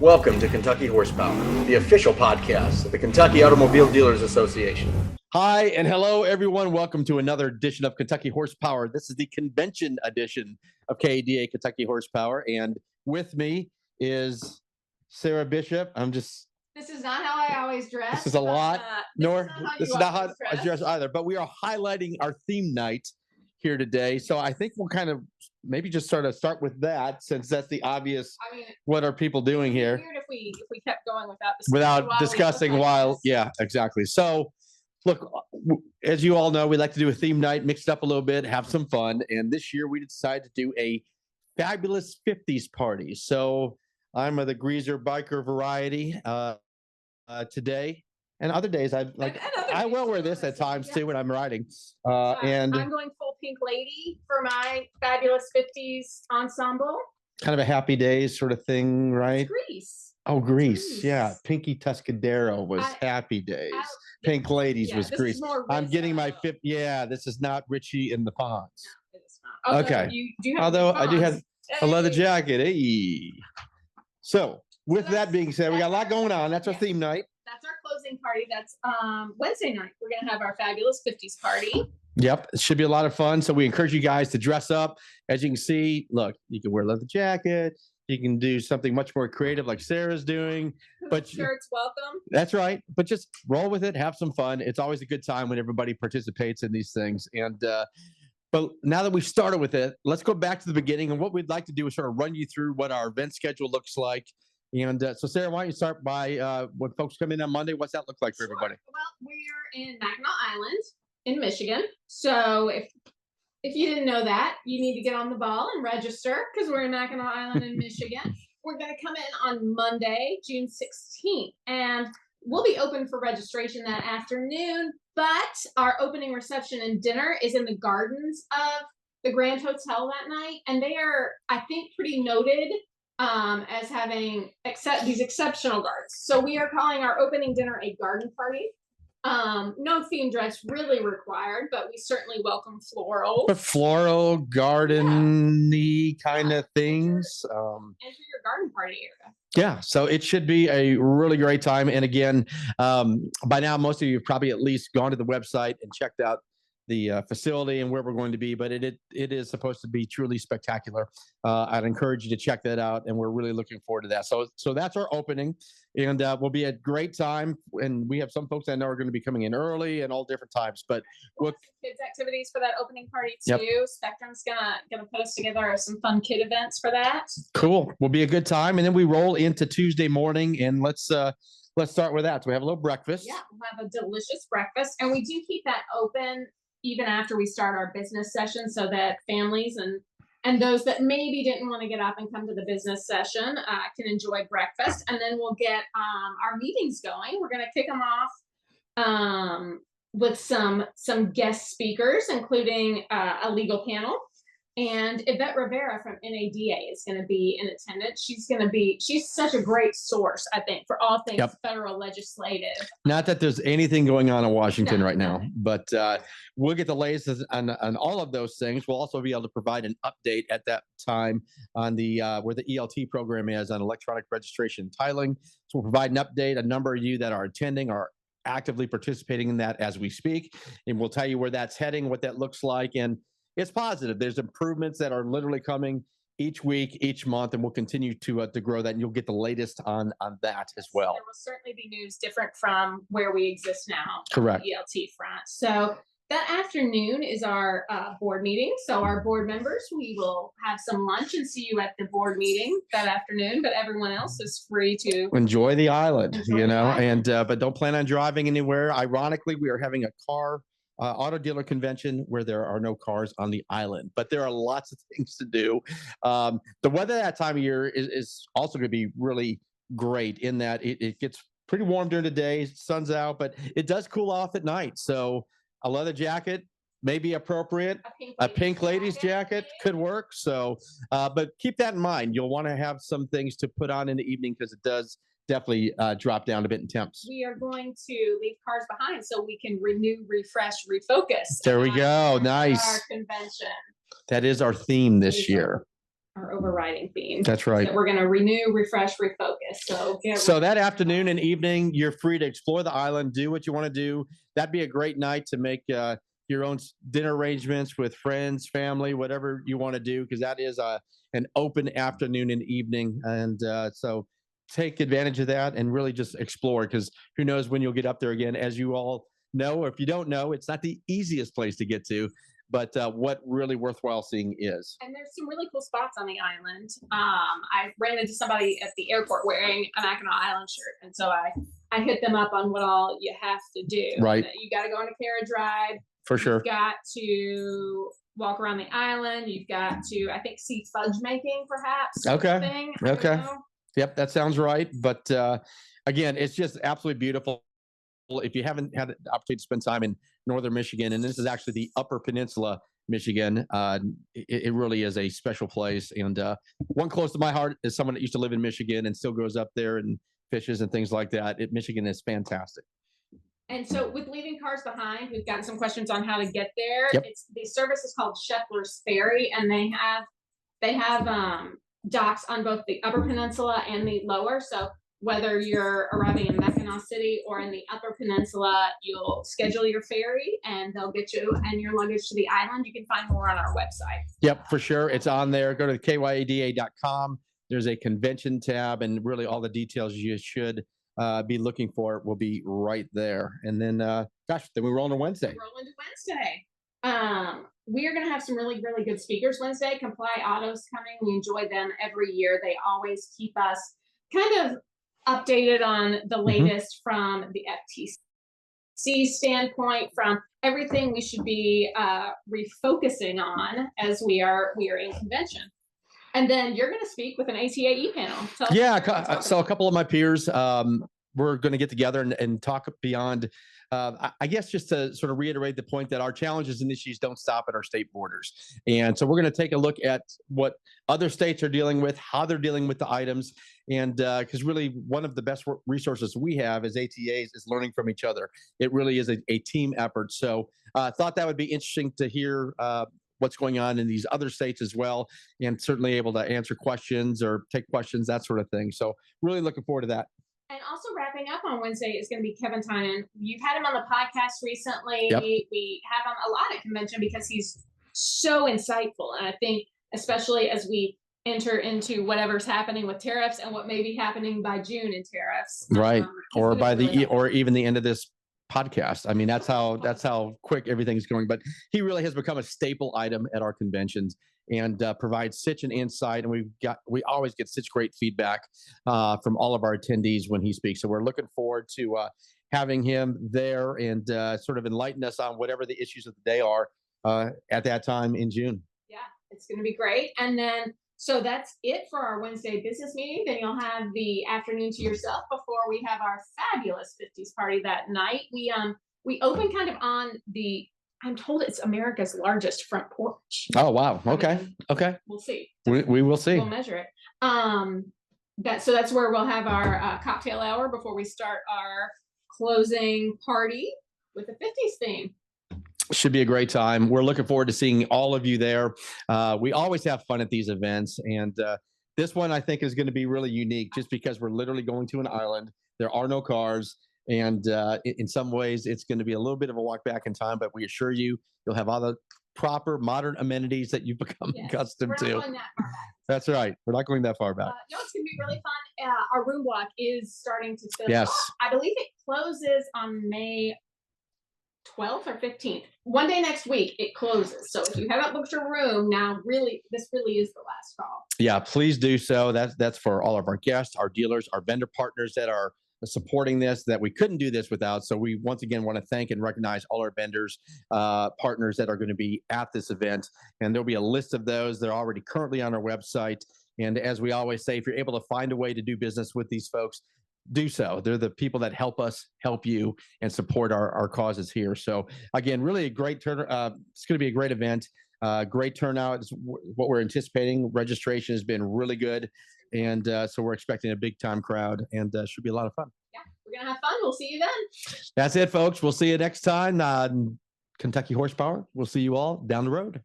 Welcome to Kentucky Horsepower, the official podcast of the Kentucky Automobile Dealers Association. Hi and hello, everyone. Welcome to another edition of Kentucky Horsepower. This is the convention edition of KADA Kentucky Horsepower. And with me is Sarah Bishop. This is not how I always dress. This is a lot. This is not how I dress either. But we are highlighting our theme night here today. So I think we'll kind of maybe just start with that, since that's the obvious. I mean, what are people doing here? Weird if we kept going without discussing while. Yeah, exactly. So look, as you all know, we like to do a theme night, mix it up a little bit, have some fun. And this year we decided to do a fabulous 50s party. So I'm of the greaser biker variety today. And other days I will wear this at times too when I'm riding. And I'm going full pink lady for my fabulous 50s ensemble. Kind of a happy days sort of thing, right? Grease. Oh, Grease. Yeah. Pinky Tuscadero was Happy Days. Pink Ladies was Grease. I'm getting my fifth. Yeah, this is not Richie in the Ponds. No, it is not. Okay. You do have I do have a leather jacket. Hey. So with that being said, we got a lot going on. That's our theme night. That's our closing party. That's Wednesday night. We're going to have our fabulous 50s party. Yep. It should be a lot of fun. So we encourage you guys to dress up. As you can see, look, you can wear a leather jacket. You can do something much more creative like Sarah's doing. But shirts welcome. That's right. But just roll with it. Have some fun. It's always a good time when everybody participates in these things. And but now that we've started with it, let's go back to the beginning. And what we'd like to do is sort of run you through what our event schedule looks like. And so, Sarah, why don't you start by when folks come in on Monday? What's that look like for everybody? Well, we're in Mackinac Island in Michigan. So if you didn't know that, you need to get on the ball and register, because we're in Mackinac Island in Michigan. We're going to come in on Monday, June 16th, and we'll be open for registration that afternoon. But our opening reception and dinner is in the gardens of the Grand Hotel that night, and they are, I think, pretty noted as having these exceptional gardens. So we are calling our opening dinner a garden party. No theme dress really required, but we certainly welcome floral. But floral, garden-y kind of things. Enter your garden party area. Yeah, so it should be a really great time. And again, by now, most of you have probably at least gone to the website and checked out the facility and where we're going to be, but it is supposed to be truly spectacular. I'd encourage you to check that out, and we're really looking forward to that. So that's our opening, and we'll be a great time. And we have some folks I know are going to be coming in early and all different times. But we'll have kids activities for that opening party too. Yep. Spectrum's gonna put us together some fun kid events for that. Cool, will be a good time, and then we roll into Tuesday morning, and let's start with that. So we have a little breakfast. Yeah, we'll have a delicious breakfast, and we do keep that open even after we start our business session, so that families and those that maybe didn't want to get up and come to the business session can enjoy breakfast. And then we'll get our meetings going. We're going to kick them off with some guest speakers, including a legal panel. And Yvette Rivera from NADA is going to be in attendance. She's such a great source, I think, for all things federal legislative. Not that there's anything going on in Washington right now, but we'll get the latest on all of those things. We'll also be able to provide an update at that time on the where the ELT program is on electronic registration and titling. So we'll provide an update. A number of you that are attending are actively participating in that as we speak, and we'll tell you where that's heading, what that looks like, and it's positive. There's improvements that are literally coming each week, each month, and we'll continue to grow that, and you'll get the latest on that as well. There will certainly be news different from where we exist now. Correct. On the ELT front. So that afternoon is our board meeting. So our board members, we will have some lunch and see you at the board meeting that afternoon, but everyone else is free to enjoy the island, and but don't plan on driving anywhere. Ironically, we are having a auto dealer convention where there are no cars on the island, but there are lots of things to do. The weather that time of year is also going to be really great in that it gets pretty warm during the day, sun's out, but it does cool off at night. So a leather jacket may be appropriate. A pink ladies jacket could work. So, but keep that in mind. You'll want to have some things to put on in the evening, because it does definitely drop down a bit in temps. We are going to leave cars behind so we can renew, refresh, refocus. There we go. Nice. Our convention. That is our theme this year. Our overriding theme. That's right. So we're going to renew, refresh, refocus. So So that afternoon and evening, you're free to explore the island, do what you want to do. That'd be a great night to make your own dinner arrangements with friends, family, whatever you want to do, because that is an open afternoon and evening. And so take advantage of that and really just explore, because who knows when you'll get up there again. As you all know, or if you don't know, it's not the easiest place to get to, but what really worthwhile seeing is. And there's some really cool spots on the island. I ran into somebody at the airport wearing a Mackinac Island shirt, and so I hit them up on what all you have to do. Right. You got to go on a carriage ride. For sure. You've got to walk around the island. You've got to, I think, see fudge making, perhaps. Okay. Okay. Yep, that sounds right. But again, it's just absolutely beautiful. If you haven't had the opportunity to spend time in northern Michigan, and this is actually the Upper Peninsula, Michigan, it really is a special place. And one close to my heart is someone that used to live in Michigan and still goes up there and fishes and things like that. Michigan is fantastic. And so with leaving cars behind, we've gotten some questions on how to get there. Yep. The service is called Scheffler's Ferry, and they have docks on both the Upper Peninsula and the Lower. So whether you're arriving in Mackinac City or in the Upper Peninsula, you'll schedule your ferry and they'll get you and your luggage to the island. You can find more on our website. Yep, for sure. It's on there. Go to kyada.com. There's a convention tab, and really all the details you should be looking for will be right there. And then, then we roll on Wednesday. Roll into Wednesday. We are going to have some really, really good speakers Wednesday. Comply Auto's coming. We enjoy them every year. They always keep us kind of updated on the latest from the FTC standpoint, from everything we should be refocusing on as we are in convention. And then you're going to speak with an ATAE panel. So a couple of my peers, we're going to get together and talk beyond, I guess, just to sort of reiterate the point that our challenges and issues don't stop at our state borders. And so we're going to take a look at what other states are dealing with, how they're dealing with the items. And because really one of the best resources we have as ATAs is learning from each other. It really is a team effort. So I thought that would be interesting to hear what's going on in these other states as well, and certainly able to answer questions or take questions, that sort of thing. So really looking forward to that. And also wrapping up on Wednesday is going to be Kevin Tynan. You've had him on the podcast recently. Yep. We have him a lot at convention because he's so insightful. And I think especially as we enter into whatever's happening with tariffs and what may be happening by June in tariffs. Right. Or by or even the end of this podcast. I mean, that's how quick everything's going. But he really has become a staple item at our conventions and provides such an insight. And we always get such great feedback from all of our attendees when he speaks. So we're looking forward to having him there and sort of enlighten us on whatever the issues of the day are at that time in June. Yeah, it's going to be great. And then, so that's it for our Wednesday business meeting. Then you'll have the afternoon to yourself before we have our fabulous 50s party that night. We open kind of on I'm told it's America's largest front porch. Oh, wow. Okay. Okay. We'll see. We will see. We'll measure it. That's where we'll have our cocktail hour before we start our closing party with the 50s theme. Should be a great time. We're looking forward to seeing all of you there. We always have fun at these events. And this one, I think, is going to be really unique just because we're literally going to an island. There are no cars. And in some ways, it's going to be a little bit of a walk back in time. But we assure you, you'll have all the proper modern amenities that you've become accustomed to. We're not going that far back. That's right. We're not going that far back. No, it's going to be really fun. Our room block is starting to fill. Yes. I believe it closes on May 12th or 15th. One day next week it closes. So if you haven't booked your room now, this really is the last call. Yeah, please do so. That's for all of our guests, our dealers, our vendor partners that are supporting this, that we couldn't do this without. So we once again want to thank and recognize all our vendors, partners that are going to be at this event. And there'll be a list of those that are already currently on our website. And as we always say, if you're able to find a way to do business with these folks, do so. They're the people that help us help you and support our causes here. So again, really a great turn. It's going to be a great event. Great turnout is what we're anticipating. Registration has been really good. And so we're expecting a big time crowd, and should be a lot of fun. Yeah, we're going to have fun. We'll see you then. That's it, folks. We'll see you next time. Kentucky Horsepower. We'll see you all down the road.